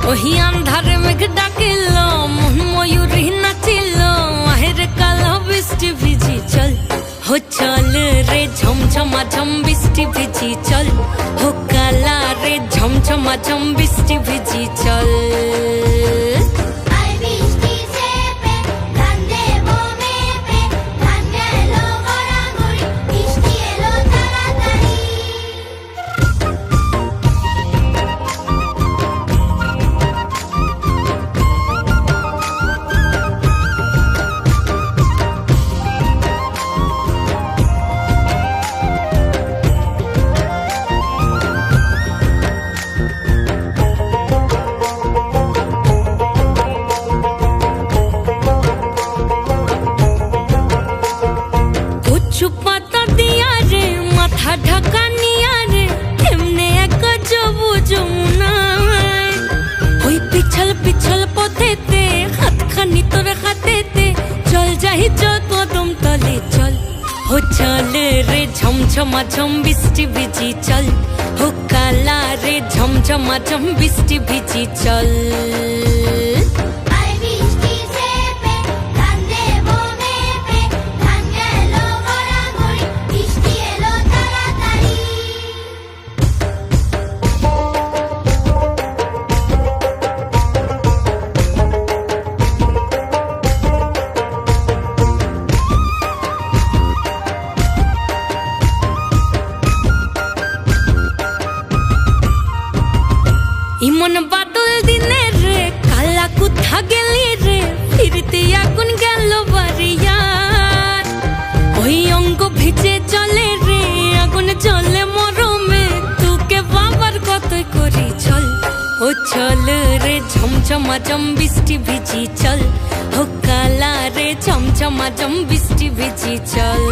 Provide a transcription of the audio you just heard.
ওহি আন্ধারে মেঘ ডাকিল মন ময়ূরী নাচিল আহের কালো বৃষ্টি ভিজি চল হো চল রে ঝমঝমা ঝম বৃষ্টি ভিজি চল হো কালা রে ঝমঝমা ঝম বৃষ্টি ভিজি চল পাতা দিয়া রে মাথা ঢাকা নিয়া রে এমনে এক যাবো যমুনায় ওই পিছল পিছল পথেতে হাতখানি তোর হাতেতে চল যাই চল কদম তলে চল হো চল রে ঝমঝমা ঝম বৃষ্টি ভিজি চল হো কালা রে ঝমঝমা ঝম বৃষ্টি ভিজি চল ইমন বাদল দিনে রে কালা কোথা গেলি রে ফিরতে এখন গেল বাড়িয়ার ওই অঙ্গ ভিজে চলে রে আগুন চলে মরমে তোকে বাবার কতই করি চল ও চল রে ঝমঝমা ঝম বৃষ্টি ভিজি চল ও কালা রে ঝমঝমা ঝম বৃষ্টি ভিজি চল